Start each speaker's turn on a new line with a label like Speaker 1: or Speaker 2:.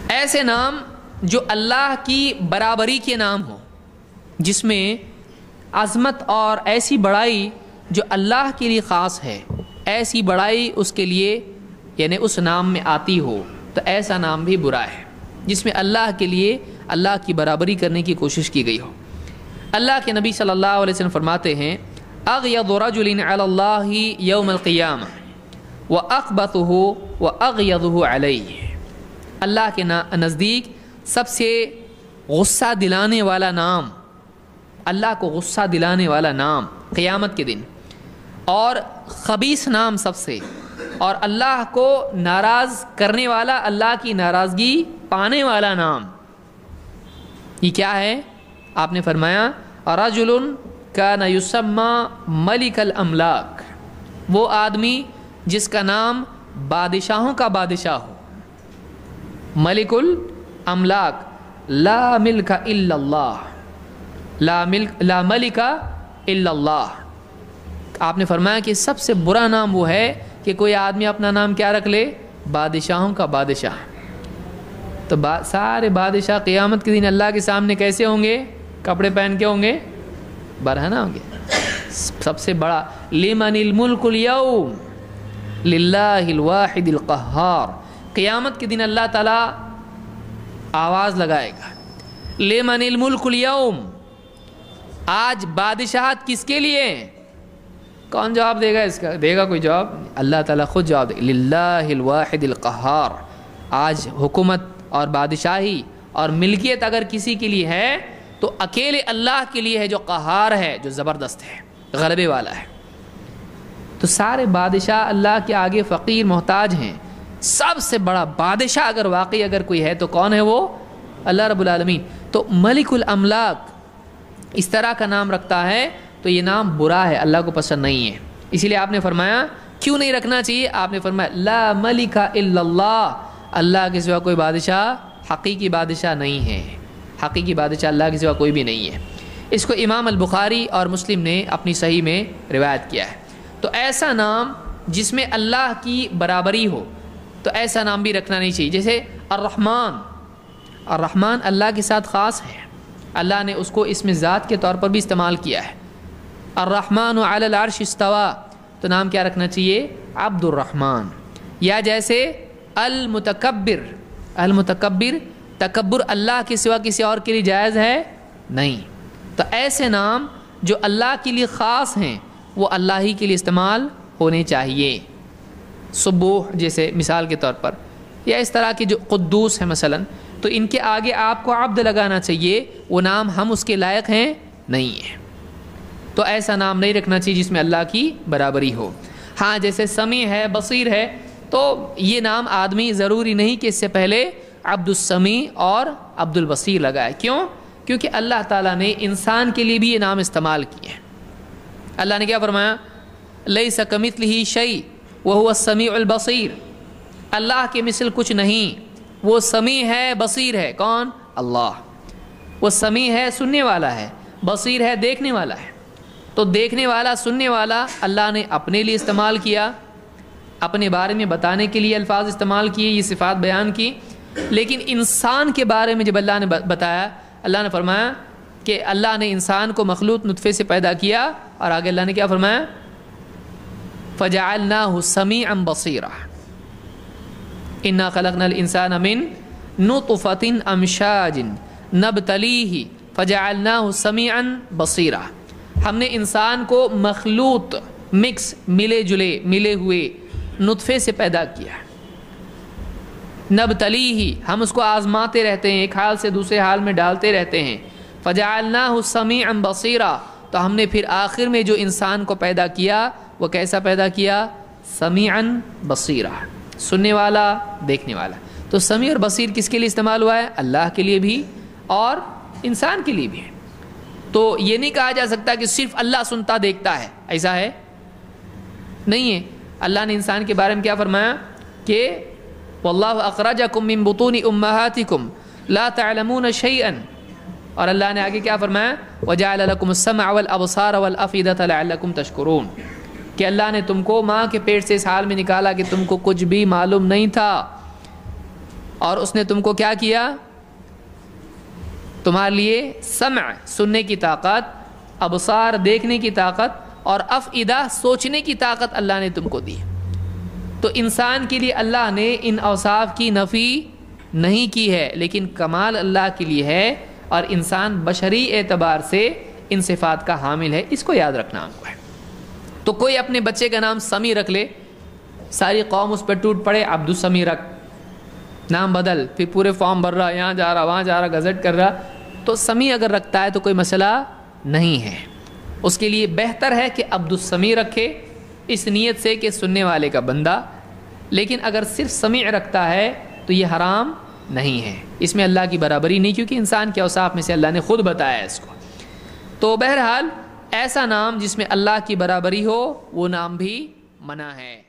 Speaker 1: ایسے نام جو اللہ کی برابری کے نام ہوں، جس میں عظمت اور ایسی بڑائی جو اللہ کے لیے خاص ہے، ایسی بڑائی اس کے لیے یعنی اس نام میں آتی ہو، تو ایسا نام بھی برا ہے جس میں اللہ کے لیے اللہ کی برابری کرنے کی کوشش کی گئی ہو۔ اللہ کے نبی صلی اللہ علیہ وسلم فرماتے ہیں اغیض رجل علی اللہ یوم القیامہ واخبثہ واغیظہ علیہ، اللہ کے نزدیک سب سے غصہ دلانے والا نام، اللہ کو غصہ دلانے والا نام قیامت کے دن، اور خبیث نام سب سے، اور اللہ کو ناراض کرنے والا، اللہ کی ناراضگی پانے والا نام، یہ کیا ہے؟ آپ نے فرمایا رجل کان یسمى ملک الاملاک، وہ آدمی جس کا نام بادشاہوں کا بادشاہ ہو، ملک الاملاک، لا ملک الا اللہ، لا ملک الا اللہ۔ آپ نے فرمایا کہ سب سے برا نام وہ ہے کہ کوئی آدمی اپنا نام کیا رکھ لے؟ بادشاہوں کا بادشاہ۔ تو سارے بادشاہ قیامت کے دن اللہ کے سامنے کیسے ہوں گے؟ کپڑے پہن کے ہوں گے، برہنہ ہوں گے۔ سب سے بڑا لمن الملک اليوم للہ الواحد القہار، قیامت کے دن اللہ تعالیٰ آواز لگائے گا لمن الملک اليوم، آج بادشاہت کس کے لیے؟ کون جواب دے گا اس کا؟ دے گا کوئی جواب؟ اللہ تعالیٰ خود جواب دے گا، للہ الواحد القہار۔ آج حکومت اور بادشاہی اور ملکیت اگر کسی کے لیے ہے تو اکیلے اللہ کے لیے ہے، جو قہار ہے، جو زبردست ہے، غلبے والا ہے۔ تو سارے بادشاہ اللہ کے آگے فقیر محتاج ہیں، سب سے بڑا بادشاہ اگر واقعی اگر کوئی ہے تو کون ہے؟ وہ اللہ رب العالمین۔ تو ملک الاملاک اس طرح کا نام رکھتا ہے تو یہ نام برا ہے، اللہ کو پسند نہیں ہے۔ اسی لیے آپ نے فرمایا کیوں نہیں رکھنا چاہیے؟ آپ نے فرمایا لا ملک الا اللہ، اللہ کے سوا کوئی بادشاہ حقیقی بادشاہ نہیں ہے، حقیقی بادشاہ اللہ کے سوا کوئی بھی نہیں ہے۔ اس کو امام البخاری اور مسلم نے اپنی صحیح میں روایت کیا ہے۔ تو ایسا نام جس میں اللہ کی برابری ہو تو ایسا نام بھی رکھنا نہیں چاہیے۔ جیسے الرحمن، الرحمن اللہ کے ساتھ خاص ہے، اللہ نے اس کو اسم ذات کے طور پر بھی استعمال کیا ہے۔ الرحمن علی العرش استوى، تو نام کیا رکھنا چاہیے؟ عبد الرحمن۔ یا جیسے المتکبر، المتکبر، تکبر اللہ کے سوا کسی اور کے لیے جائز ہے نہیں۔ تو ایسے نام جو اللہ کے لیے خاص ہیں وہ اللہ ہی کے لیے استعمال ہونے چاہیے۔ سبوح جیسے مثال کے طور پر، یا اس طرح کے جو قدوس ہیں مثلا، تو ان کے آگے آپ کو عبد لگانا چاہیے، وہ نام ہم اس کے لائق ہیں نہیں ہیں۔ تو ایسا نام نہیں رکھنا چاہیے جس میں اللہ کی برابری ہو۔ ہاں جیسے سمیع ہے، بصیر ہے، تو یہ نام آدمی ضروری نہیں کہ اس سے پہلے عبد السمیع اور عبد البصیر لگائے۔ کیوں؟ کیونکہ اللہ تعالیٰ نے انسان کے لیے بھی یہ نام استعمال کیے ہیں۔ اللہ نے کیا فرمایا؟ لیس کمثلہ شیء وہو السمیع البصیر، اللہ کے مثل کچھ نہیں، وہ سمیع ہے، بصیر ہے۔ کون؟ اللہ۔ وہ سمیع ہے، سننے والا ہے، بصیر ہے، دیکھنے والا ہے۔ تو دیکھنے والا، سننے والا اللہ نے اپنے لیے استعمال کیا، اپنے بارے میں بتانے کے لیے الفاظ استعمال کیے، یہ صفات بیان کی۔ لیکن انسان کے بارے میں جب اللہ نے بتایا، اللہ نے فرمایا کہ اللہ نے انسان کو مخلوق نطفے سے پیدا کیا، اور آگے اللہ نے کیا فرمایا؟ فَجَعَلْنَاهُ سَمِيعًا بَصِيرًا إِنَّا خَلَقْنَا الْإِنسَانَ مِن نُطْفَةٍ أَمْشَاجٍ نَبْتَلِيهِ فَجَعَلْنَاهُ سَمِيعًا بَصِيرًا، ہم نے انسان کو مخلوط، مکس، ملے جلے، ملے ہوئے نطفے سے پیدا کیا۔ نبتلیہ، ہم اس کو آزماتے رہتے ہیں، ایک حال سے دوسرے حال میں ڈالتے رہتے ہیں۔ فجعلناہ سمیعا بصیرا، تو ہم نے پھر آخر میں جو انسان کو پیدا کیا وہ کیسا پیدا کیا؟ سمیعا بصیرا، سننے والا، دیکھنے والا۔ تو سمیع اور بصیر کس کے لیے استعمال ہوا ہے؟ اللہ کے لیے بھی اور انسان کے لیے بھی ہے۔ تو یہ نہیں کہا جا سکتا کہ صرف اللہ سنتا دیکھتا ہے، ایسا ہے نہیں ہے۔ اللہ نے انسان کے بارے میں کیا فرمایا کہ واللہ اخرجکم من بطون امہاتکم لا تعلمون شیئا، اور اللہ نے آگے کیا فرمایا؟ وجعل لکم السمع والابصار والافئدۃ لعلکم تشکرون، کہ اللہ نے تم کو ماں کے پیٹ سے اس حال میں نکالا کہ تم کو کچھ بھی معلوم نہیں تھا، اور اس نے تم کو کیا کیا؟ تمہارے لیے سمع سننے کی طاقت، ابصار دیکھنے کی طاقت، اور افئدہ سوچنے کی طاقت اللہ نے تم کو دی۔ تو انسان کے لیے اللہ نے ان اوصاف کی نفی نہیں کی ہے، لیکن کمال اللہ کے لیے ہے، اور انسان بشری اعتبار سے ان صفات کا حامل ہے، اس کو یاد رکھنا ہم کو ہے۔ تو کوئی اپنے بچے کا نام سمیع رکھ لے، ساری قوم اس پہ ٹوٹ پڑے، عبد السمیع رکھ، نام بدل، پھر پورے فارم بھر رہا، یہاں جا رہا وہاں جا رہا، گزٹ کر رہا، تو سمیع اگر رکھتا ہے تو کوئی مسئلہ نہیں ہے۔ اس کے لیے بہتر ہے کہ عبد السمیع رکھے، اس نیت سے کہ سننے والے کا بندہ، لیکن اگر صرف سمیع رکھتا ہے تو یہ حرام نہیں ہے، اس میں اللہ کی برابری نہیں، کیونکہ انسان کے اوصاف میں سے اللہ نے خود بتایا ہے اس کو۔ تو بہرحال ایسا نام جس میں اللہ کی برابری ہو وہ نام بھی منع ہے۔